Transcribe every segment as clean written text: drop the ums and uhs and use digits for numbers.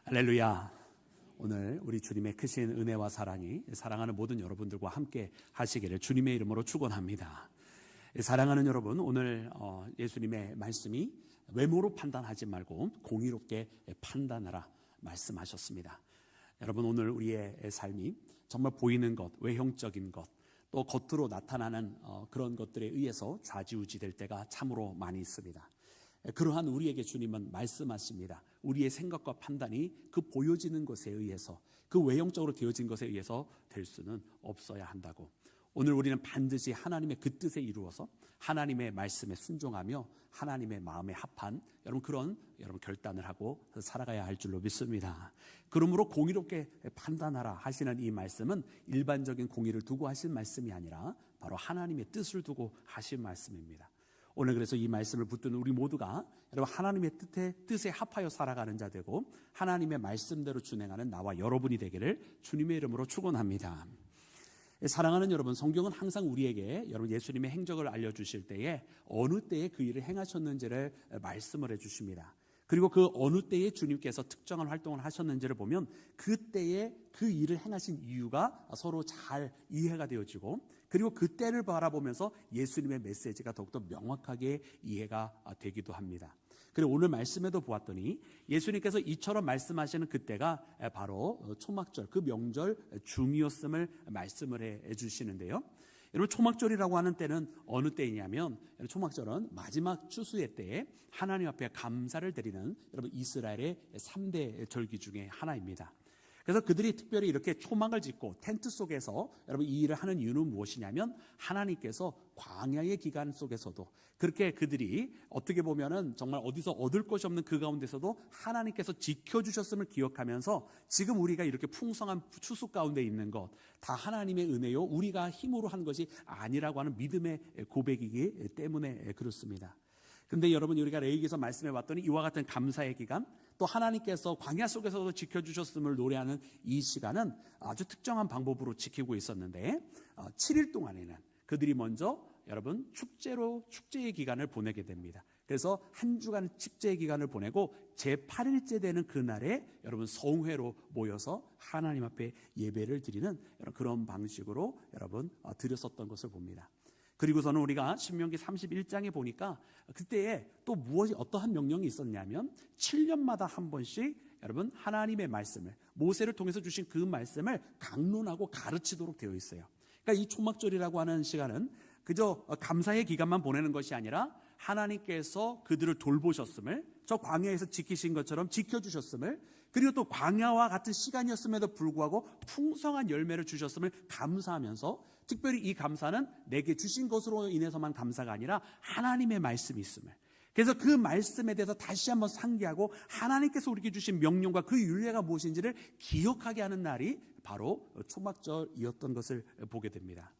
할렐루야. 오늘 우리 주님의 크신 은혜와 사랑이 사랑하는 모든 여러분들과 함께 하시기를 주님의 이름으로 축원합니다. 사랑하는 여러분, 오늘 예수님의 말씀이 외모로 판단하지 말고 공의롭게 판단하라 말씀하셨습니다. 여러분, 오늘 우리의 삶이 정말 보이는 것, 외형적인 것, 또 겉으로 나타나는 그런 것들에 의해서 좌지우지될 때가 참으로 많이 있습니다. 그러한 우리에게 주님은 말씀하십니다. 우리의 생각과 판단이 그 보여지는 것에 의해서, 그 외형적으로 되어진 것에 의해서 될 수는 없어야 한다고. 오늘 우리는 반드시 하나님의 그 뜻에 이루어서 하나님의 말씀에 순종하며 하나님의 마음에 합한 그런 결단을 하고 살아가야 할 줄로 믿습니다. 그러므로 공의롭게 판단하라 하시는 이 말씀은 일반적인 공의를 두고 하신 말씀이 아니라 바로 하나님의 뜻을 두고 하신 말씀입니다. 오늘 그래서 이 말씀을 붙드는 우리 모두가 여러분 하나님의 뜻에 합하여 살아가는 자 되고 하나님의 말씀대로 준행하는 나와 여러분이 되기를 주님의 이름으로 축원합니다. 사랑하는 여러분, 성경은 항상 우리에게 여러분 예수님의 행적을 알려주실 때에 어느 때에 그 일을 행하셨는지를 말씀을 해주십니다. 그리고 그 어느 때에 주님께서 특정한 활동을 하셨는지를 보면 그때에 그 일을 행하신 이유가 서로 잘 이해가 되어지고, 그리고 그때를 바라보면서 예수님의 메시지가 더욱더 명확하게 이해가 되기도 합니다. 그리고 오늘 말씀에도 보았더니 예수님께서 이처럼 말씀하시는 그때가 바로 초막절, 그 명절 중이었음을 말씀을 해 주시는데요. 여러분, 초막절이라고 하는 때는 어느 때이냐면, 초막절은 마지막 추수의 때에 하나님 앞에 감사를 드리는 여러분 이스라엘의 3대 절기 중에 하나입니다. 그래서 그들이 특별히 이렇게 초막을 짓고 텐트 속에서 여러분 이 일을 하는 이유는 무엇이냐면, 하나님께서 광야의 기간 속에서도 그렇게 그들이 어떻게 보면은 정말 어디서 얻을 것이 없는 그 가운데서도 하나님께서 지켜주셨음을 기억하면서 지금 우리가 이렇게 풍성한 추수 가운데 있는 것 다 하나님의 은혜요, 우리가 힘으로 한 것이 아니라고 하는 믿음의 고백이기 때문에 그렇습니다. 그런데 여러분, 우리가 레위기서 말씀해 봤더니 이와 같은 감사의 기간, 또 하나님께서 광야 속에서도 지켜주셨음을 노래하는 이 시간은 아주 특정한 방법으로 지키고 있었는데, 7일 동안에는 그들이 먼저 여러분 축제의 기간을 보내게 됩니다. 그래서 한 주간 축제의 기간을 보내고 제8일째 되는 그날에 여러분 성회로 모여서 하나님 앞에 예배를 드리는 그런 방식으로 여러분 드렸었던 것을 봅니다. 그리고서는 우리가 신명기 31장에 보니까 그때에 또 무엇이 어떠한 명령이 있었냐면 7년마다 한 번씩 여러분 하나님의 말씀을, 모세를 통해서 주신 그 말씀을 강론하고 가르치도록 되어 있어요. 그러니까 이 초막절이라고 하는 시간은 그저 감사의 기간만 보내는 것이 아니라 하나님께서 그들을 돌보셨음을, 저 광야에서 지키신 것처럼 지켜주셨음을, 그리고 또 광야와 같은 시간이었음에도 불구하고 풍성한 열매를 주셨음을 감사하면서, 특별히 이 감사는 내게 주신 것으로 인해서만 감사가 아니라 하나님의 말씀이 있음을, 그래서 그 말씀에 대해서 다시 한번 상기하고 하나님께서 우리에게 주신 명령과 그 윤례가 무엇인지를 기억하게 하는 날이 바로 초막절이었던 것을 보게 됩니다.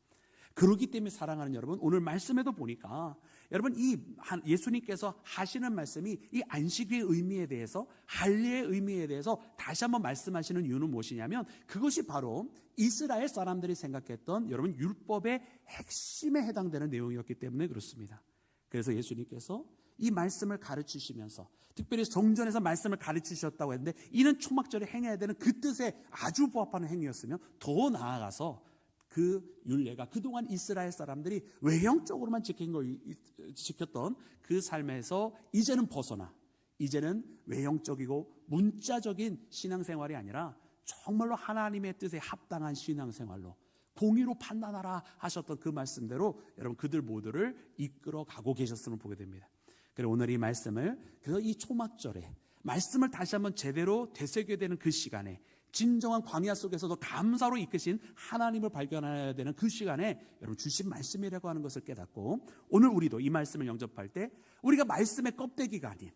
그렇기 때문에 사랑하는 여러분, 오늘 말씀에도 보니까 여러분 이 예수님께서 하시는 말씀이 이 안식의 의미에 대해서, 할례의 의미에 대해서 다시 한번 말씀하시는 이유는 무엇이냐면, 그것이 바로 이스라엘 사람들이 생각했던 여러분 율법의 핵심에 해당되는 내용이었기 때문에 그렇습니다. 그래서 예수님께서 이 말씀을 가르치시면서 특별히 성전에서 말씀을 가르치셨다고 했는데, 이는 초막절에 행해야 되는 그 뜻에 아주 부합하는 행위였으며, 더 나아가서 그 율례가 그동안 이스라엘 사람들이 외형적으로만 지켰던 그 삶에서 이제는 벗어나, 이제는 외형적이고 문자적인 신앙생활이 아니라 정말로 하나님의 뜻에 합당한 신앙생활로 공의로 판단하라 하셨던 그 말씀대로 여러분 그들 모두를 이끌어 가고 계셨음을 보게 됩니다. 그래서 오늘 이 말씀을, 그래서 이 초막절에 말씀을 다시 한번 제대로 되새겨야 되는 그 시간에, 진정한 광야 속에서도 감사로 이끄신 하나님을 발견해야 되는 그 시간에 여러분 주신 말씀이라고 하는 것을 깨닫고, 오늘 우리도 이 말씀을 영접할 때 우리가 말씀의 껍데기가 아닌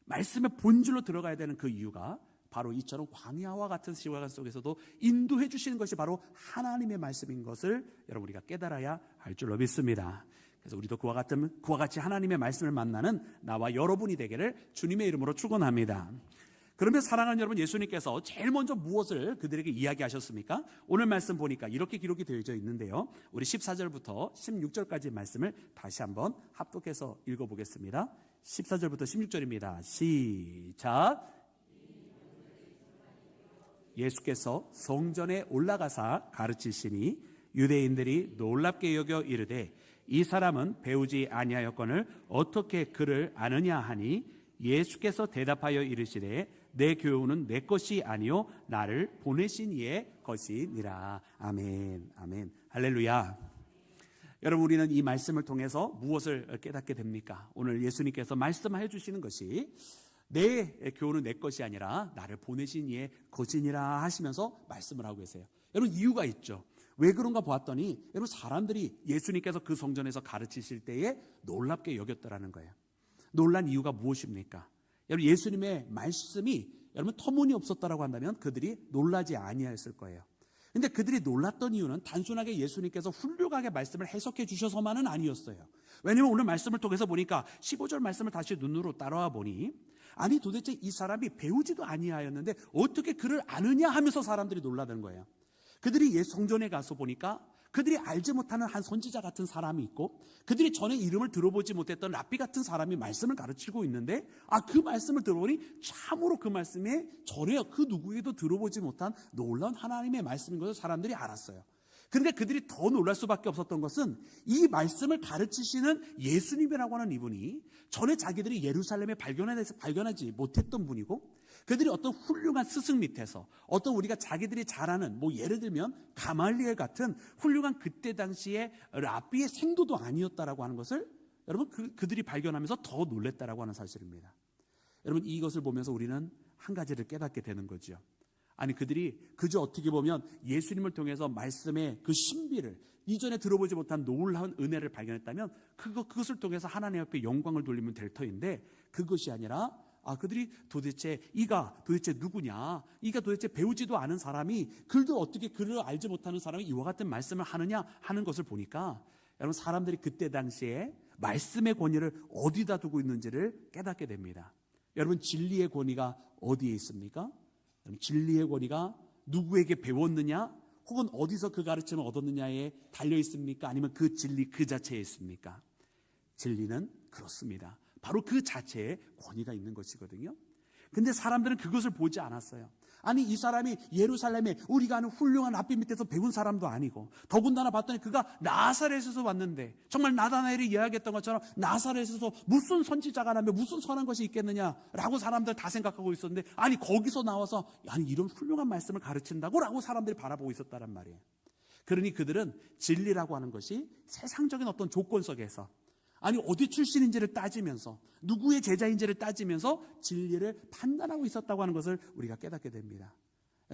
말씀의 본질로 들어가야 되는 그 이유가 바로 이처럼 광야와 같은 시간 속에서도 인도해 주시는 것이 바로 하나님의 말씀인 것을 여러분 우리가 깨달아야 할 줄로 믿습니다. 그래서 우리도 그와 같이 하나님의 말씀을 만나는 나와 여러분이 되기를 주님의 이름으로 축원합니다. 그러면 사랑하는 여러분, 예수님께서 제일 먼저 무엇을 그들에게 이야기하셨습니까? 오늘 말씀 보니까 이렇게 기록이 되어져 있는데요, 우리 14절부터 16절까지 말씀을 다시 한번 합독해서 읽어보겠습니다. 14절부터 16절입니다. 시작. 예수께서 성전에 올라가사 가르치시니 유대인들이 놀랍게 여겨 이르되 이 사람은 배우지 아니하였거늘 어떻게 그를 아느냐 하니 예수께서 대답하여 이르시되 내 교훈은 내 것이 아니요 나를 보내신 이의 것이니라. 아멘. 아멘. 할렐루야. 여러분, 우리는 이 말씀을 통해서 무엇을 깨닫게 됩니까? 오늘 예수님께서 말씀해 주시는 것이 내 교훈은 내 것이 아니라 나를 보내신 이의 것이니라 하시면서 말씀을 하고 계세요. 여러분, 이유가 있죠. 왜 그런가 보았더니 여러분, 사람들이 예수님께서 그 성전에서 가르치실 때에 놀랍게 여겼더라는 거예요. 놀란 이유가 무엇입니까? 여러분, 예수님의 말씀이 여러분 터무니없었다라고 한다면 그들이 놀라지 아니하였을 거예요. 근데 그들이 놀랐던 이유는 단순하게 예수님께서 훌륭하게 말씀을 해석해 주셔서만은 아니었어요. 왜냐하면 오늘 말씀을 통해서 보니까 15절 말씀을 다시 눈으로 따라와 보니 아니 도대체 이 사람이 배우지도 아니하였는데 어떻게 그를 아느냐 하면서 사람들이 놀라던 거예요. 그들이 성전에 가서 보니까 그들이 알지 못하는 한 선지자 같은 사람이 있고 그들이 전에 이름을 들어보지 못했던 랍비 같은 사람이 말씀을 가르치고 있는데 그 말씀을 들어보니 참으로 그 말씀에 전에 그 누구에도 들어보지 못한 놀라운 하나님의 말씀인 것을 사람들이 알았어요. 그런데 그들이 더 놀랄 수밖에 없었던 것은 이 말씀을 가르치시는 예수님이라고 하는 이분이 전에 자기들이 예루살렘에 발견하지 못했던 분이고 그들이 어떤 훌륭한 스승 밑에서 어떤 우리가 자기들이 잘 아는 예를 들면 가말리엘 같은 훌륭한 그때 당시에 랍비의 생도도 아니었다라고 하는 것을 여러분 그들이 발견하면서 더 놀랬다라고 하는 사실입니다. 여러분, 이것을 보면서 우리는 한 가지를 깨닫게 되는 거죠. 아니, 그들이 그저 어떻게 보면 예수님을 통해서 말씀의 그 신비를 이전에 들어보지 못한 놀라운 은혜를 발견했다면 그것을 통해서 하나님 앞에 영광을 돌리면 될 터인데 그것이 아니라 그들이 이가 도대체 누구냐, 이가 도대체 배우지도 않은 사람이 글도 어떻게 그를 알지 못하는 사람이 이와 같은 말씀을 하느냐 하는 것을 보니까 여러분, 사람들이 그때 당시에 말씀의 권위를 어디다 두고 있는지를 깨닫게 됩니다. 여러분, 진리의 권위가 어디에 있습니까? 진리의 권위가 누구에게 배웠느냐 혹은 어디서 그 가르침을 얻었느냐에 달려 있습니까? 아니면 그 진리 그 자체에 있습니까? 진리는 그렇습니다. 바로 그 자체에 권위가 있는 것이거든요. 근데 사람들은 그것을 보지 않았어요. 아니, 이 사람이 예루살렘에 우리가 아는 훌륭한 랍비 밑에서 배운 사람도 아니고 더군다나 봤더니 그가 나사렛에서 왔는데 정말 나다나엘이 이야기했던 것처럼 나사렛에서 무슨 선지자가 나면 무슨 선한 것이 있겠느냐라고 사람들 다 생각하고 있었는데 아니 거기서 나와서 이런 훌륭한 말씀을 가르친다고 라고 사람들이 바라보고 있었다란 말이에요. 그러니 그들은 진리라고 하는 것이 세상적인 어떤 조건 속에서 아니 어디 출신인지를 따지면서 누구의 제자인지를 따지면서 진리를 판단하고 있었다고 하는 것을 우리가 깨닫게 됩니다.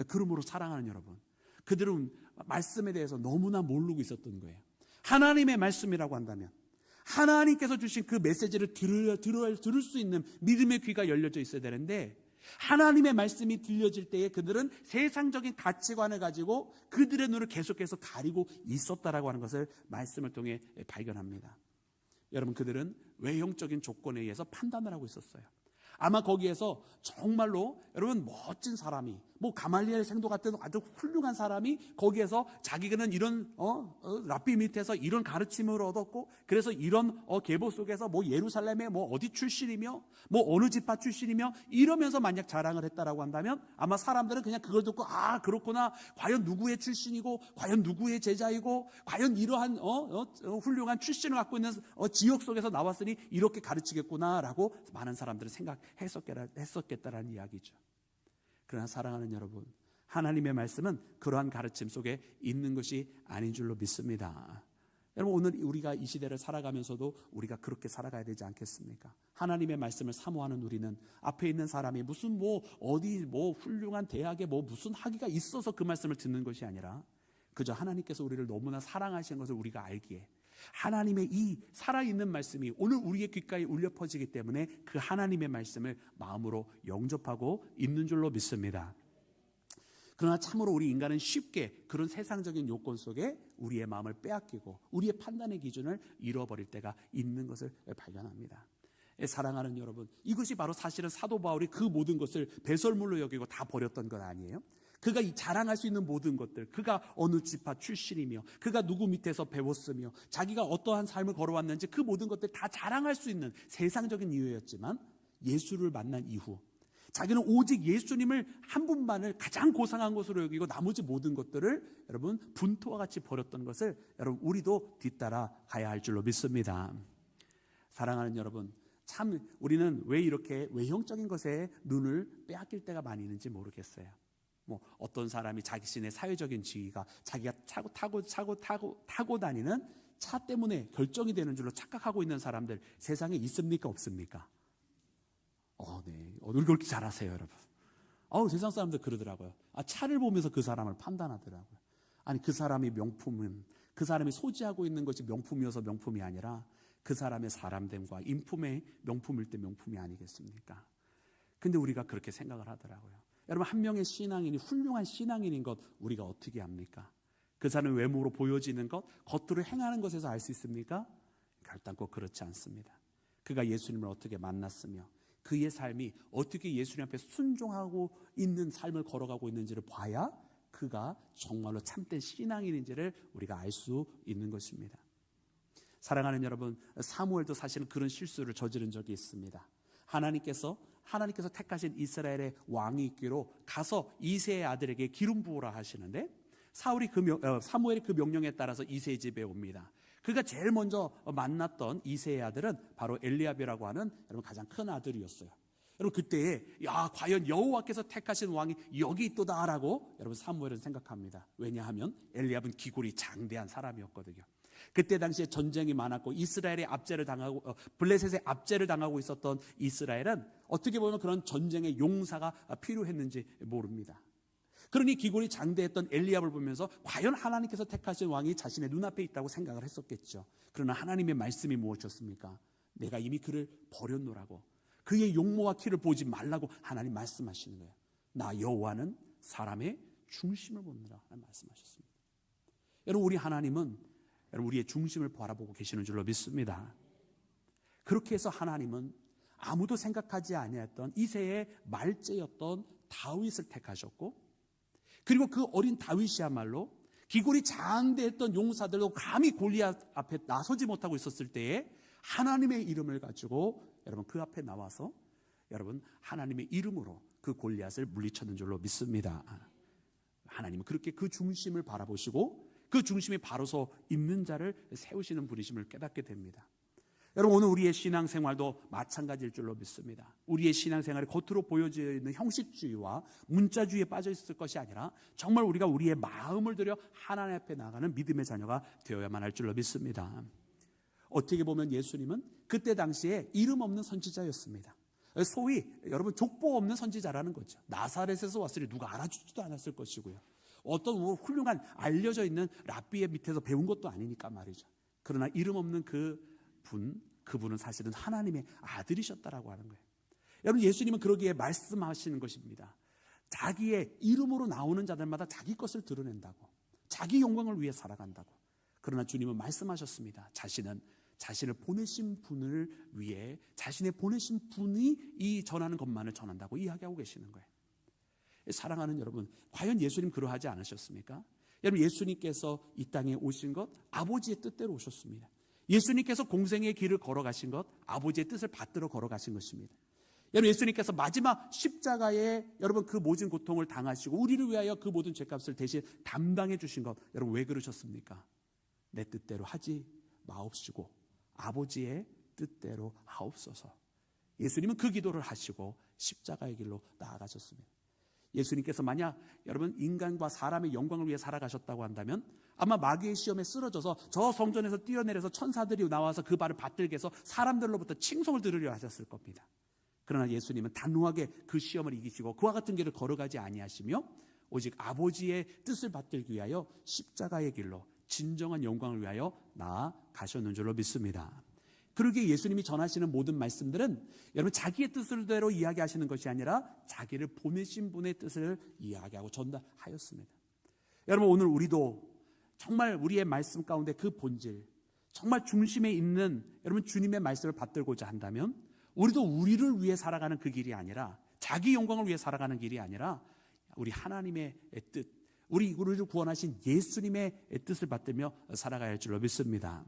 그러므로 사랑하는 여러분, 그들은 말씀에 대해서 너무나 모르고 있었던 거예요. 하나님의 말씀이라고 한다면 하나님께서 주신 그 메시지를 들을 수 있는 믿음의 귀가 열려져 있어야 되는데 하나님의 말씀이 들려질 때에 그들은 세상적인 가치관을 가지고 그들의 눈을 계속해서 가리고 있었다라고 하는 것을 말씀을 통해 발견합니다. 여러분, 그들은 외형적인 조건에 의해서 판단을 하고 있었어요. 아마 거기에서 정말로 여러분 멋진 사람이 가말리엘 생도 같은 아주 훌륭한 사람이 거기에서 자기는 이런 랍비 밑에서 이런 가르침을 얻었고 그래서 이런 계보 속에서 예루살렘의 어디 출신이며 어느 지파 출신이며 이러면서 만약 자랑을 했다라고 한다면 아마 사람들은 그냥 그걸 듣고 그렇구나, 과연 누구의 출신이고 과연 누구의 제자이고 과연 이러한 훌륭한 출신을 갖고 있는 지역 속에서 나왔으니 이렇게 가르치겠구나라고 많은 사람들은 생각했었겠다라는 이야기죠. 그러나 사랑하는 여러분, 하나님의 말씀은 그러한 가르침 속에 있는 것이 아닌 줄로 믿습니다. 여러분, 오늘 우리가 이 시대를 살아가면서도 우리가 그렇게 살아가야 되지 않겠습니까? 하나님의 말씀을 사모하는 우리는 앞에 있는 사람이 무슨 어디 훌륭한 대학에 무슨 학위가 있어서 그 말씀을 듣는 것이 아니라 그저 하나님께서 우리를 너무나 사랑하시는 것을 우리가 알기에 하나님의 이 살아있는 말씀이 오늘 우리의 귓가에 울려 퍼지기 때문에 그 하나님의 말씀을 마음으로 영접하고 있는 줄로 믿습니다. 그러나 참으로 우리 인간은 쉽게 그런 세상적인 요건 속에 우리의 마음을 빼앗기고 우리의 판단의 기준을 잃어버릴 때가 있는 것을 발견합니다. 사랑하는 여러분, 이것이 바로 사실은 사도 바울이 그 모든 것을 배설물로 여기고 다 버렸던 것 아니에요? 그가 자랑할 수 있는 모든 것들, 그가 어느 지파 출신이며 그가 누구 밑에서 배웠으며 자기가 어떠한 삶을 걸어왔는지 그 모든 것들 다 자랑할 수 있는 세상적인 이유였지만 예수를 만난 이후 자기는 오직 예수님을 한 분만을 가장 고상한 것으로 여기고 나머지 모든 것들을 여러분 분토와 같이 버렸던 것을 여러분 우리도 뒤따라 가야 할 줄로 믿습니다. 사랑하는 여러분, 참 우리는 왜 이렇게 외형적인 것에 눈을 빼앗길 때가 많이 있는지 모르겠어요. 어떤 사람이 자신의 사회적인 지위가 자기가 타고 다니는 차 때문에 결정이 되는 줄로 착각하고 있는 사람들 세상에 있습니까 없습니까? 네. 우리 그렇게 잘하세요, 여러분. 세상 사람들 그러더라고요. 차를 보면서 그 사람을 판단하더라고요. 아니, 그 사람이 명품은 그 사람이 소지하고 있는 것이 명품이어서 명품이 아니라 그 사람의 사람됨과 인품의 명품일 때 명품이 아니겠습니까? 근데 우리가 그렇게 생각을 하더라고요. 여러분, 한 명의 신앙인이 훌륭한 신앙인인 것 우리가 어떻게 압니까? 그 사람의 외모로 보여지는 것, 겉으로 행하는 것에서 알 수 있습니까? 결단코 그렇지 않습니다. 그가 예수님을 어떻게 만났으며 그의 삶이 어떻게 예수님 앞에 순종하고 있는 삶을 걸어가고 있는지를 봐야 그가 정말로 참된 신앙인인지를 우리가 알 수 있는 것입니다. 사랑하는 여러분, 사무엘도 사실은 그런 실수를 저지른 적이 있습니다. 하나님께서 택하신 이스라엘의 왕이 있기로 가서 이새의 아들에게 기름 부으라 하시는데 사무엘이 그 명령에 따라서 이새의 집에 옵니다. 그가 제일 먼저 만났던 이새의 아들은 바로 엘리압이라고 하는 여러분 가장 큰 아들이었어요. 여러분 그때에 과연 여호와께서 택하신 왕이 여기 있도다라고 여러분 사무엘은 생각합니다. 왜냐하면 엘리압은 기골이 장대한 사람이었거든요. 그때 당시에 전쟁이 많았고 이스라엘의 압제를 당하고 블레셋의 압제를 당하고 있었던 이스라엘은 어떻게 보면 그런 전쟁의 용사가 필요했는지 모릅니다. 그러니 기골이 장대했던 엘리압을 보면서 과연 하나님께서 택하신 왕이 자신의 눈앞에 있다고 생각을 했었겠죠. 그러나 하나님의 말씀이 무엇이었습니까? 내가 이미 그를 버렸노라고, 그의 용모와 키를 보지 말라고 하나님 말씀하시는 거예요. 나 여호와는 사람의 중심을 보느라 말씀하셨습니다. 여러분, 우리 하나님은 우리의 중심을 바라보고 계시는 줄로 믿습니다. 그렇게 해서 하나님은 아무도 생각하지 아니했던 이새의 말제였던 다윗을 택하셨고, 그리고 그 어린 다윗이야말로 기골이 장대했던 용사들도 감히 골리앗 앞에 나서지 못하고 있었을 때에 하나님의 이름을 가지고 여러분 그 앞에 나와서 여러분 하나님의 이름으로 그 골리앗을 물리쳤는 줄로 믿습니다. 하나님은 그렇게 그 중심을 바라보시고 그 중심이 바로 서 있는 자를 세우시는 분이심을 깨닫게 됩니다. 여러분, 오늘 우리의 신앙생활도 마찬가지일 줄로 믿습니다. 우리의 신앙생활이 겉으로 보여지는 형식주의와 문자주의에 빠져 있을 것이 아니라 정말 우리가 우리의 마음을 들여 하나님 앞에 나가는 믿음의 자녀가 되어야만 할 줄로 믿습니다. 어떻게 보면 예수님은 그때 당시에 이름 없는 선지자였습니다. 소위 여러분 족보 없는 선지자라는 거죠. 나사렛에서 왔으니 누가 알아주지도 않았을 것이고요. 어떤 훌륭한 알려져 있는 랍비의 밑에서 배운 것도 아니니까 말이죠. 그러나 이름 없는 그분은 사실은 하나님의 아들이셨다라고 하는 거예요. 여러분, 예수님은 그러기에 말씀하시는 것입니다. 자기의 이름으로 나오는 자들마다 자기 것을 드러낸다고, 자기 영광을 위해 살아간다고. 그러나 주님은 말씀하셨습니다. 자신을 보내신 분을 위해 자신의 보내신 분이 이 전하는 것만을 전한다고 이야기하고 계시는 거예요. 사랑하는 여러분, 과연 예수님 그러하지 않으셨습니까? 여러분, 예수님께서 이 땅에 오신 것 아버지의 뜻대로 오셨습니다. 예수님께서 공생의 길을 걸어가신 것 아버지의 뜻을 받들어 걸어가신 것입니다. 여러분, 예수님께서 마지막 십자가에 여러분 그 모든 고통을 당하시고 우리를 위하여 그 모든 죄값을 대신 담당해 주신 것 여러분 왜 그러셨습니까? 내 뜻대로 하지 마옵시고 아버지의 뜻대로 하옵소서. 예수님은 그 기도를 하시고 십자가의 길로 나아가셨습니다. 예수님께서 만약 여러분 인간과 사람의 영광을 위해 살아가셨다고 한다면 아마 마귀의 시험에 쓰러져서 저 성전에서 뛰어내려서 천사들이 나와서 그 발을 받들게 해서 사람들로부터 칭송을 들으려 하셨을 겁니다. 그러나 예수님은 단호하게 그 시험을 이기시고 그와 같은 길을 걸어가지 아니하시며 오직 아버지의 뜻을 받들기 위하여 십자가의 길로 진정한 영광을 위하여 나아가셨는 줄로 믿습니다. 그러기에 예수님이 전하시는 모든 말씀들은 여러분 자기의 뜻대로 이야기하시는 것이 아니라 자기를 보내신 분의 뜻을 이야기하고 전달하였습니다. 여러분, 오늘 우리도 정말 우리의 말씀 가운데 그 본질, 정말 중심에 있는 여러분 주님의 말씀을 받들고자 한다면 우리도 우리를 위해 살아가는 그 길이 아니라 자기 영광을 위해 살아가는 길이 아니라 우리 하나님의 뜻, 우리를 구원하신 예수님의 뜻을 받들며 살아가야 할 줄로 믿습니다.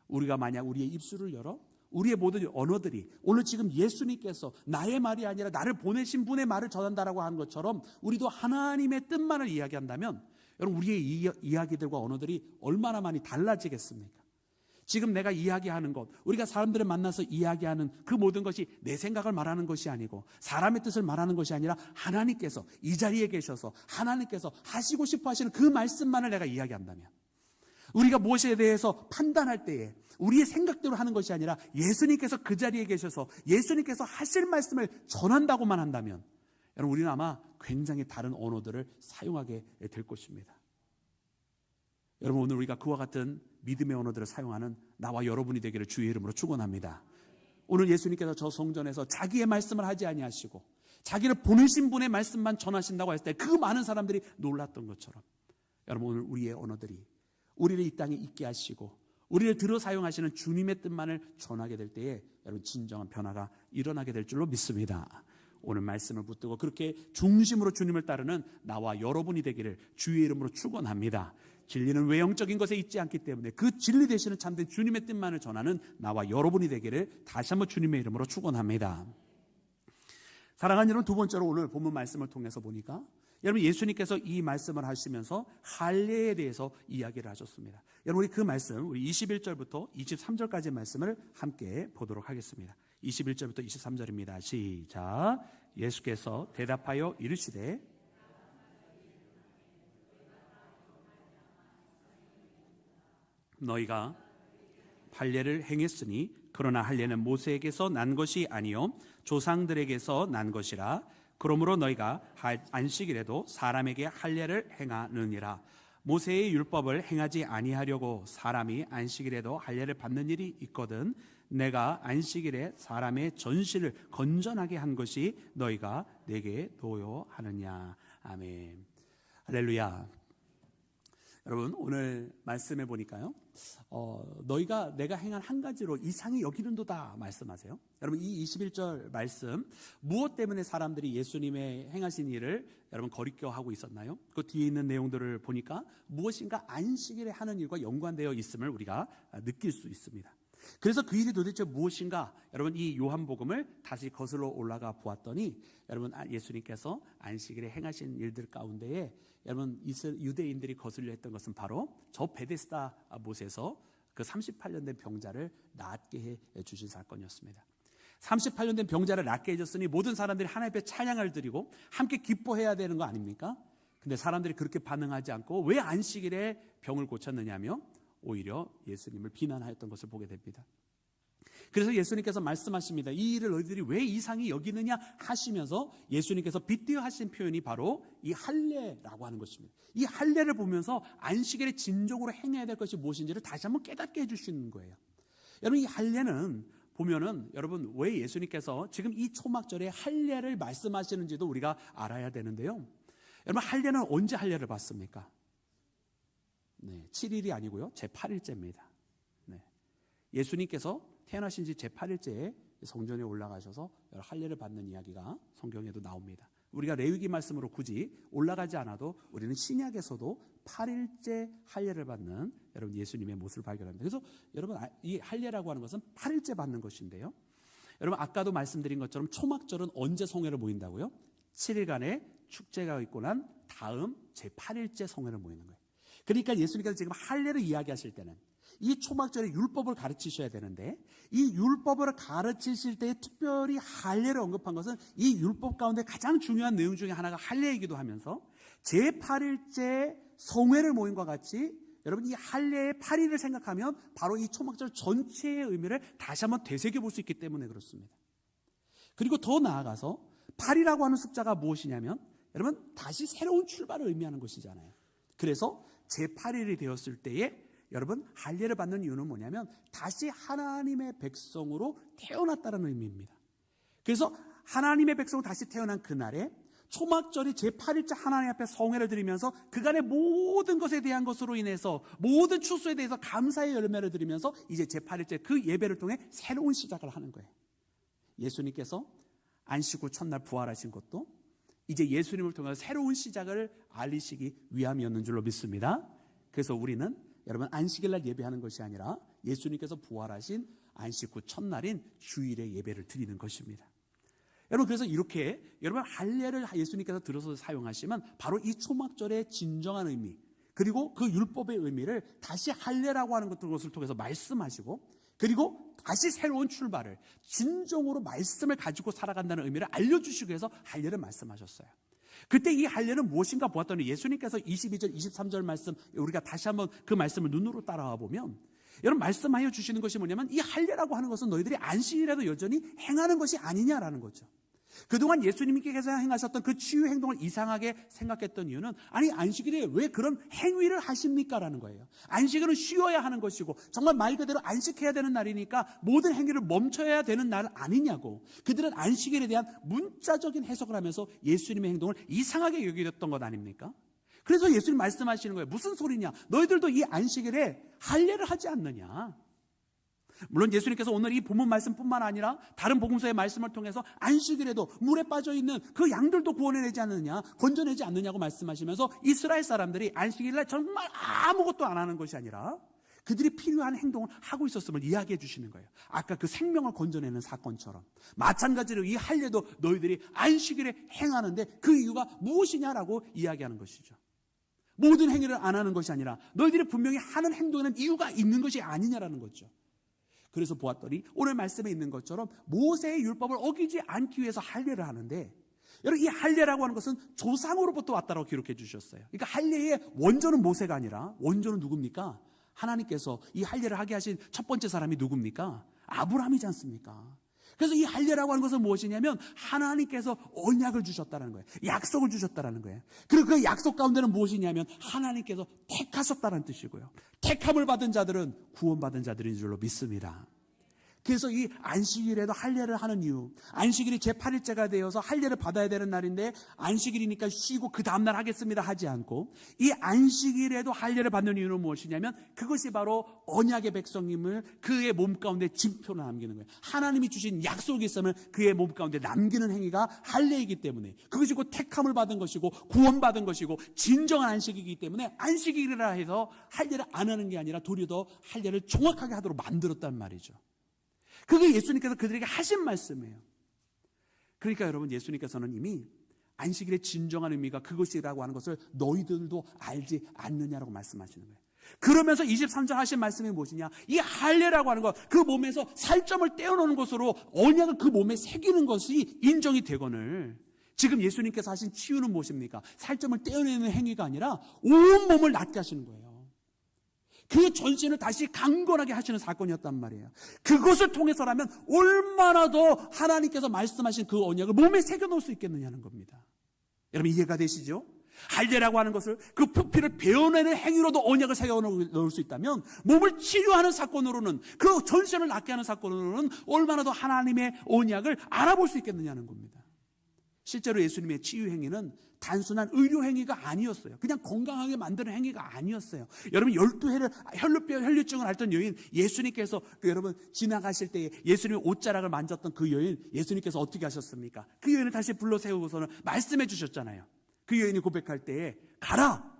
우리가 만약 우리의 입술을 열어 우리의 모든 언어들이 오늘 지금 예수님께서 나의 말이 아니라 나를 보내신 분의 말을 전한다라고 하는 것처럼 우리도 하나님의 뜻만을 이야기한다면 여러분 우리의 이야기들과 언어들이 얼마나 많이 달라지겠습니까? 지금 내가 이야기하는 것, 우리가 사람들을 만나서 이야기하는 그 모든 것이 내 생각을 말하는 것이 아니고 사람의 뜻을 말하는 것이 아니라 하나님께서 이 자리에 계셔서 하나님께서 하시고 싶어 하시는 그 말씀만을 내가 이야기한다면, 우리가 무엇에 대해서 판단할 때에 우리의 생각대로 하는 것이 아니라 예수님께서 그 자리에 계셔서 예수님께서 하실 말씀을 전한다고만 한다면 여러분 우리는 아마 굉장히 다른 언어들을 사용하게 될 것입니다. 여러분 오늘 우리가 그와 같은 믿음의 언어들을 사용하는 나와 여러분이 되기를 주의 이름으로 축원합니다. 오늘 예수님께서 저 성전에서 자기의 말씀을 하지 아니하시고 자기를 보내신 분의 말씀만 전하신다고 했을 때 그 많은 사람들이 놀랐던 것처럼 여러분 오늘 우리의 언어들이 우리를 이 땅에 있게 하시고 우리를 들어 사용하시는 주님의 뜻만을 전하게 될 때에 여러분 진정한 변화가 일어나게 될 줄로 믿습니다. 오늘 말씀을 붙들고 그렇게 중심으로 주님을 따르는 나와 여러분이 되기를 주의 이름으로 축원합니다. 진리는 외형적인 것에 있지 않기 때문에 그 진리 되시는 참된 주님의 뜻만을 전하는 나와 여러분이 되기를 다시 한번 주님의 이름으로 축원합니다. 사랑하는 여러분, 두 번째로 오늘 본문 말씀을 통해서 보니까 여러분 예수님께서 이 말씀을 하시면서 할례에 대해서 이야기를 하셨습니다. 여러분 우리 그 말씀 우리 21절부터 23절까지 말씀을 함께 보도록 하겠습니다. 21절부터 23절입니다. 시작. 예수께서 대답하여 이르시되 너희가 할례를 행했으니 그러나 할례는 모세에게서 난 것이 아니요 조상들에게서 난 것이라. 그러므로 너희가 안식일에도 사람에게 할례를 행하느니라. 모세의 율법을 행하지 아니하려고 사람이 안식일에도 할례를 받는 일이 있거든 내가 안식일에 사람의 전신을 건전하게 한 것이 너희가 내게 노여하느냐. 아멘. 할렐루야. 여러분 오늘 말씀해 보니까요 너희가 내가 행한 한 가지로 이상히 여기는도다 말씀하세요. 여러분 이 21절 말씀 무엇 때문에 사람들이 예수님의 행하신 일을 여러분 거리껴하고 있었나요? 그 뒤에 있는 내용들을 보니까 무엇인가 안식일에 하는 일과 연관되어 있음을 우리가 느낄 수 있습니다. 그래서 그 일이 도대체 무엇인가? 여러분 이 요한복음을 다시 거슬러 올라가 보았더니 여러분 예수님께서 안식일에 행하신 일들 가운데에 여러분 유대인들이 거슬려 했던 것은 바로 저 베데스다 못에서 그 38년 된 병자를 낫게 해 주신 사건이었습니다. 38년 된 병자를 낫게 해줬으니 모든 사람들이 하나님 앞에 찬양을 드리고 함께 기뻐해야 되는 거 아닙니까? 근데 사람들이 그렇게 반응하지 않고 왜 안식일에 병을 고쳤느냐며 오히려 예수님을 비난하였던 것을 보게 됩니다. 그래서 예수님께서 말씀하십니다. 이 일을 너희들이 왜 이상히 여기느냐 하시면서 예수님께서 빗대어 하신 표현이 바로 이 할례라고 하는 것입니다. 이 할례를 보면서 안식일에 진정으로 행해야 될 것이 무엇인지를 다시 한번 깨닫게 해주시는 거예요. 여러분 이 할례는 보면은 여러분 왜 예수님께서 지금 이 초막절에 할례를 말씀하시는지도 우리가 알아야 되는데요. 여러분 할례는 언제 할례를 받습니까? 네, 7일이 아니고요. 제8일째입니다. 네. 예수님께서 태어나신 지 제8일째에 성전에 올라가셔서 할례를 받는 이야기가 성경에도 나옵니다. 우리가 레위기 말씀으로 굳이 올라가지 않아도 우리는 신약에서도 8일째 할례를 받는 여러분 예수님의 모습을 발견합니다. 그래서 여러분 이 할례라고 하는 것은 8일째 받는 것인데요. 여러분 아까도 말씀드린 것처럼 초막절은 언제 성회를 모인다고요? 7일간의 축제가 있고 난 다음 제8일째 성회를 모이는 거예요. 그러니까 예수님께서 지금 할례를 이야기하실 때는 이 초막절에 율법을 가르치셔야 되는데 이 율법을 가르치실 때 특별히 할례를 언급한 것은 이 율법 가운데 가장 중요한 내용 중에 하나가 할례이기도 하면서 제8일째 성회를 모임과 같이 여러분 이 할례의 8일을 생각하면 바로 이 초막절 전체의 의미를 다시 한번 되새겨 볼 수 있기 때문에 그렇습니다. 그리고 더 나아가서 8이라고 하는 숫자가 무엇이냐면 여러분 다시 새로운 출발을 의미하는 것이잖아요. 그래서 제8일이 되었을 때에 여러분 할례를 받는 이유는 뭐냐면 다시 하나님의 백성으로 태어났다는 의미입니다. 그래서 하나님의 백성으로 다시 태어난 그날에 초막절이 제8일째 하나님 앞에 성회를 드리면서 그간의 모든 것에 대한 것으로 인해서 모든 추수에 대해서 감사의 열매를 드리면서 이제 제8일째 그 예배를 통해 새로운 시작을 하는 거예요. 예수님께서 안식 후 첫날 부활하신 것도 이제 예수님을 통해서 새로운 시작을 알리시기 위함이었는 줄로 믿습니다. 그래서 우리는 여러분 안식일날 예배하는 것이 아니라 예수님께서 부활하신 안식 후 첫날인 주일에 예배를 드리는 것입니다. 여러분, 그래서 이렇게 여러분 할례를 예수님께서 들어서 사용하시면 바로 이 초막절의 진정한 의미, 그리고 그 율법의 의미를 다시 할례라고 하는 것을 통해서 말씀하시고, 그리고 다시 새로운 출발을 진정으로 말씀을 가지고 살아간다는 의미를 알려주시기 위해서 할례를 말씀하셨어요. 그때 이 할례는 무엇인가 보았더니 예수님께서 22절, 23절 말씀, 우리가 다시 한번 그 말씀을 눈으로 따라와 보면 여러분 말씀하여 주시는 것이 뭐냐면, 이 할례라고 하는 것은 너희들이 안식일에도 여전히 행하는 것이 아니냐라는 거죠. 그동안 예수님께서 행하셨던 그 치유 행동을 이상하게 생각했던 이유는, 아니 안식일에 왜 그런 행위를 하십니까? 라는 거예요. 안식일은 쉬어야 하는 것이고 정말 말 그대로 안식해야 되는 날이니까 모든 행위를 멈춰야 되는 날 아니냐고, 그들은 안식일에 대한 문자적인 해석을 하면서 예수님의 행동을 이상하게 여겼던 것 아닙니까? 그래서 예수님 말씀하시는 거예요. 무슨 소리냐? 너희들도 이 안식일에 할례를 하지 않느냐? 물론 예수님께서 오늘 이 본문 말씀뿐만 아니라 다른 복음서의 말씀을 통해서 안식일에도 물에 빠져있는 그 양들도 구원해내지 않느냐, 건져내지 않느냐고 말씀하시면서 이스라엘 사람들이 안식일날 정말 아무것도 안 하는 것이 아니라 그들이 필요한 행동을 하고 있었음을 이야기해 주시는 거예요. 아까 그 생명을 건져내는 사건처럼 마찬가지로 이 할례도 너희들이 안식일에 행하는데 그 이유가 무엇이냐라고 이야기하는 것이죠. 모든 행위를 안 하는 것이 아니라 너희들이 분명히 하는 행동에는 이유가 있는 것이 아니냐라는 거죠. 그래서 보았더니 오늘 말씀에 있는 것처럼 모세의 율법을 어기지 않기 위해서 할례를 하는데, 여러분 이 할례라고 하는 것은 조상으로부터 왔다고 기록해 주셨어요. 그러니까 할례의 원조는 모세가 아니라 원조는 누굽니까? 하나님께서 이 할례를 하게 하신 첫 번째 사람이 누굽니까? 아브라함이지 않습니까? 그래서 이 할례라고 하는 것은 무엇이냐면 하나님께서 언약을 주셨다는 거예요. 약속을 주셨다는 거예요. 그리고 그 약속 가운데는 무엇이냐면 하나님께서 택하셨다는 뜻이고요. 택함을 받은 자들은 구원받은 자들인 줄로 믿습니다. 그래서 이 안식일에도 할례를 하는 이유, 안식일이 제8일째가 되어서 할례를 받아야 되는 날인데 안식일이니까 쉬고 그 다음날 하겠습니다 하지 않고, 이 안식일에도 할례를 받는 이유는 무엇이냐면 그것이 바로 언약의 백성임을 그의 몸 가운데 징표로 남기는 거예요. 하나님이 주신 약속이 있음을 그의 몸 가운데 남기는 행위가 할례이기 때문에, 그것이 곧 택함을 받은 것이고 구원받은 것이고 진정한 안식이기 때문에 안식일이라 해서 할례를 안 하는 게 아니라 도리어 더 할례를 정확하게 하도록 만들었단 말이죠. 그게 예수님께서 그들에게 하신 말씀이에요. 그러니까 여러분, 예수님께서는 이미 안식일의 진정한 의미가 그것이라고 하는 것을 너희들도 알지 않느냐라고 말씀하시는 거예요. 그러면서 23절 하신 말씀이 무엇이냐? 이 할례라고 하는 것, 그 몸에서 살점을 떼어놓는 것으로 언약을 그 몸에 새기는 것이 인정이 되거늘, 지금 예수님께서 하신 치유는 무엇입니까? 살점을 떼어내는 행위가 아니라 온 몸을 낫게 하시는 거예요. 그 전신을 다시 강건하게 하시는 사건이었단 말이에요. 그것을 통해서라면 얼마나 더 하나님께서 말씀하신 그 언약을 몸에 새겨놓을 수 있겠느냐는 겁니다. 여러분 이해가 되시죠? 할례라고 하는 것을 그 표피를 베어내는 행위로도 언약을 새겨놓을 수 있다면, 몸을 치료하는 사건으로는, 그 전신을 낫게 하는 사건으로는 얼마나 더 하나님의 언약을 알아볼 수 있겠느냐는 겁니다. 실제로 예수님의 치유 행위는 단순한 의료 행위가 아니었어요. 그냥 건강하게 만드는 행위가 아니었어요. 여러분 12회를 혈류증을 앓던 여인, 예수님께서 여러분 지나가실 때에 예수님의 옷자락을 만졌던 그 여인, 예수님께서 어떻게 하셨습니까? 그 여인을 다시 불러 세우고서는 말씀해 주셨잖아요. 그 여인이 고백할 때에 가라,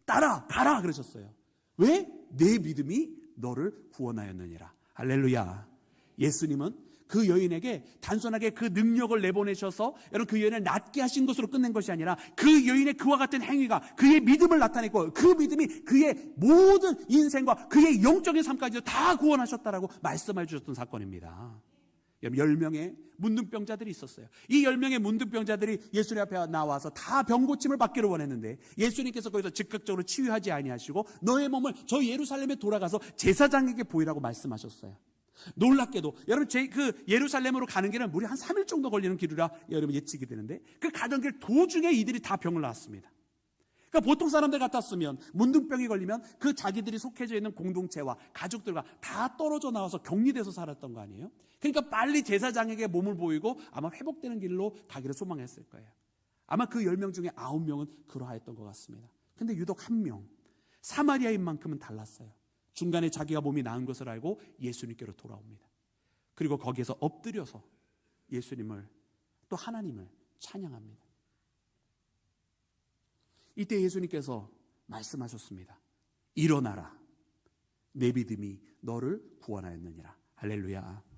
따라, 가라 그러셨어요. 왜? 내 믿음이 너를 구원하였느니라. 할렐루야. 예수님은 그 여인에게 단순하게 그 능력을 내보내셔서 여러분 그 여인을 낫게 하신 것으로 끝낸 것이 아니라, 그 여인의 그와 같은 행위가 그의 믿음을 나타냈고, 그 믿음이 그의 모든 인생과 그의 영적인 삶까지도 다 구원하셨다라고 말씀해 주셨던 사건입니다. 여러분 10명의 문둥병자들이 있었어요. 이 10명의 문둥병자들이 예수님 앞에 나와서 다 병고침을 받기를 원했는데, 예수님께서 거기서 즉각적으로 치유하지 아니하시고 너의 몸을 저 예루살렘에 돌아가서 제사장에게 보이라고 말씀하셨어요. 놀랍게도 여러분 그 예루살렘으로 가는 길은 무려 한 3일 정도 걸리는 길이라 여러분 예측이 되는데, 그 가던 길 도중에 이들이 다 병을 낳았습니다. 그러니까 보통 사람들 같았으면 문둥병이 걸리면 그 자기들이 속해져 있는 공동체와 가족들과 다 떨어져 나와서 격리돼서 살았던 거 아니에요? 그러니까 빨리 제사장에게 몸을 보이고 아마 회복되는 길로 가기를 소망했을 거예요. 아마 그 10명 중에 9명은 그러하였던 것 같습니다. 근데 유독 한 명, 사마리아인만큼은 달랐어요. 중간에 자기가 몸이 나은 것을 알고 예수님께로 돌아옵니다. 그리고 거기에서 엎드려서 예수님을, 또 하나님을 찬양합니다. 이때 예수님께서 말씀하셨습니다. 일어나라, 내 믿음이 너를 구원하였느니라. 할렐루야.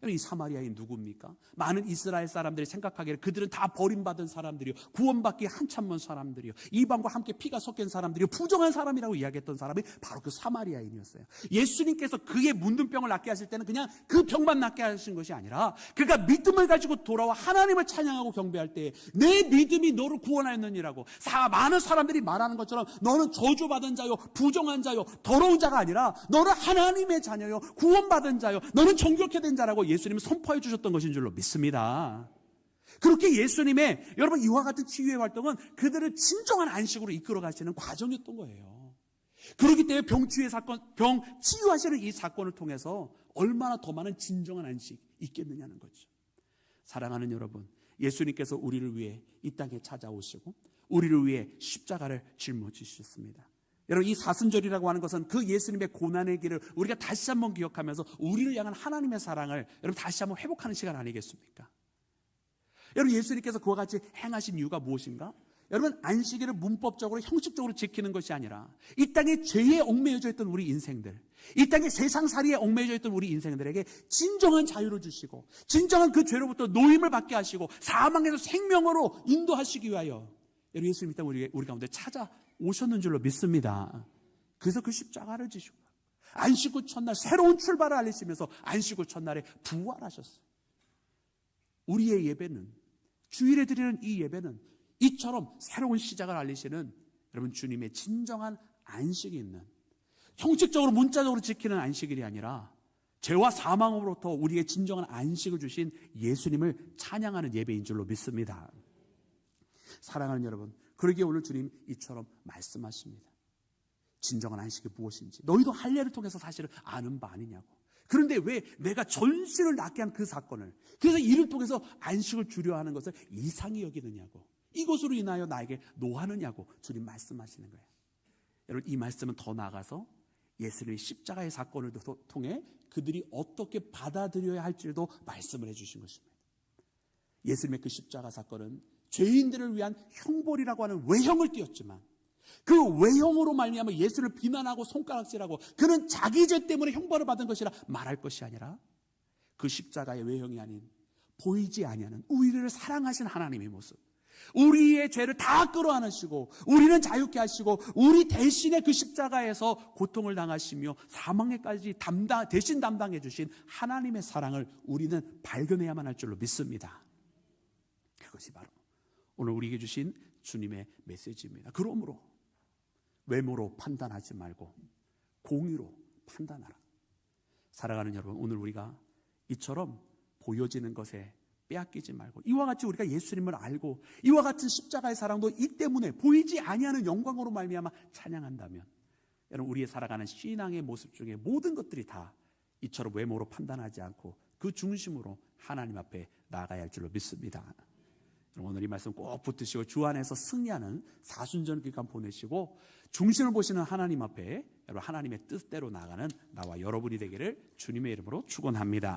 이 사마리아인 누굽니까? 많은 이스라엘 사람들이 생각하기에 그들은 다 버림받은 사람들이요, 구원받기 한참 먼 사람들이요, 이방과 함께 피가 섞인 사람들이요, 부정한 사람이라고 이야기했던 사람이 바로 그 사마리아인이었어요. 예수님께서 그의 문둥병을 낫게 하실 때는 그냥 그 병만 낫게 하신 것이 아니라 그가 믿음을 가지고 돌아와 하나님을 찬양하고 경배할 때 내 믿음이 너를 구원하였느니라고 많은 사람들이 말하는 것처럼 너는 저주받은 자요, 부정한 자요, 더러운 자가 아니라 너는 하나님의 자녀요, 구원받은 자요, 너는 정결케 된 자라고 예수님은 선포해 주셨던 것인 줄로 믿습니다. 그렇게 예수님의 여러분 이와 같은 치유의 활동은 그들을 진정한 안식으로 이끌어 가시는 과정이었던 거예요. 그렇기 때문에 병 치유하시는 이 사건을 통해서 얼마나 더 많은 진정한 안식이 있겠느냐는 거죠. 사랑하는 여러분, 예수님께서 우리를 위해 이 땅에 찾아오시고 우리를 위해 십자가를 짊어지셨습니다. 여러분, 이 사순절이라고 하는 것은 그 예수님의 고난의 길을 우리가 다시 한번 기억하면서 우리를 향한 하나님의 사랑을 여러분 다시 한번 회복하는 시간 아니겠습니까? 여러분, 예수님께서 그와 같이 행하신 이유가 무엇인가? 여러분, 안식일을 문법적으로 형식적으로 지키는 것이 아니라 이 땅에 죄에 얽매여져 있던 우리 인생들, 이 땅에 세상살이에 얽매여져 있던 우리 인생들에게 진정한 자유를 주시고 진정한 그 죄로부터 노임을 받게 하시고 사망에서 생명으로 인도하시기 위하여 여러분, 예수님 이 땅 우리 가운데 찾아오셨는 줄로 믿습니다. 그래서 그 십자가를 지시고 안식 후 첫날 새로운 출발을 알리시면서 안식 후 첫날에 부활하셨어요. 우리의 예배는, 주일에 드리는 이 예배는 이처럼 새로운 시작을 알리시는 여러분 주님의 진정한 안식이 있는, 형식적으로 문자적으로 지키는 안식일이 아니라 죄와 사망으로부터 우리에게 진정한 안식을 주신 예수님을 찬양하는 예배인 줄로 믿습니다. 사랑하는 여러분, 그러기에 오늘 주님 이처럼 말씀하십니다. 진정한 안식이 무엇인지 너희도 할례를 통해서 사실을 아는 바 아니냐고. 그런데 왜 내가 전신을 낫게 한 그 사건을, 그래서 이를 통해서 안식을 주려 하는 것을 이상히 여기느냐고, 이것으로 인하여 나에게 노하느냐고 주님 말씀하시는 거예요. 여러분, 이 말씀은 더 나아가서 예수님의 십자가의 사건을 통해 그들이 어떻게 받아들여야 할지도 말씀을 해주신 것입니다. 예수님의 그 십자가 사건은 죄인들을 위한 형벌이라고 하는 외형을 띄었지만 그 외형으로 말미암아 예수를 비난하고 손가락질하고 그는 자기 죄 때문에 형벌을 받은 것이라 말할 것이 아니라 그 십자가의 외형이 아닌 보이지 아니하는 우리를 사랑하신 하나님의 모습, 우리의 죄를 다 끌어안으시고 우리는 자유케 하시고 우리 대신에 그 십자가에서 고통을 당하시며 사망에까지 대신 담당해 주신 하나님의 사랑을 우리는 발견해야만 할 줄로 믿습니다. 그것이 바로 오늘 우리에게 주신 주님의 메시지입니다. 그러므로 외모로 판단하지 말고 공의로 판단하라. 사랑하는 여러분, 오늘 우리가 이처럼 보여지는 것에 빼앗기지 말고 이와 같이 우리가 예수님을 알고 이와 같은 십자가의 사랑도 이 때문에 보이지 아니하는 영광으로 말미암아 찬양한다면 여러분, 우리의 살아가는 신앙의 모습 중에 모든 것들이 다 이처럼 외모로 판단하지 않고 그 중심으로 하나님 앞에 나아가야 할 줄로 믿습니다. 오늘 이 말씀 꼭 붙드시고 주 안에서 승리하는 사순절 기간 보내시고 중심을 보시는 하나님 앞에 여러분 하나님의 뜻대로 나아가는 나와 여러분이 되기를 주님의 이름으로 축원합니다.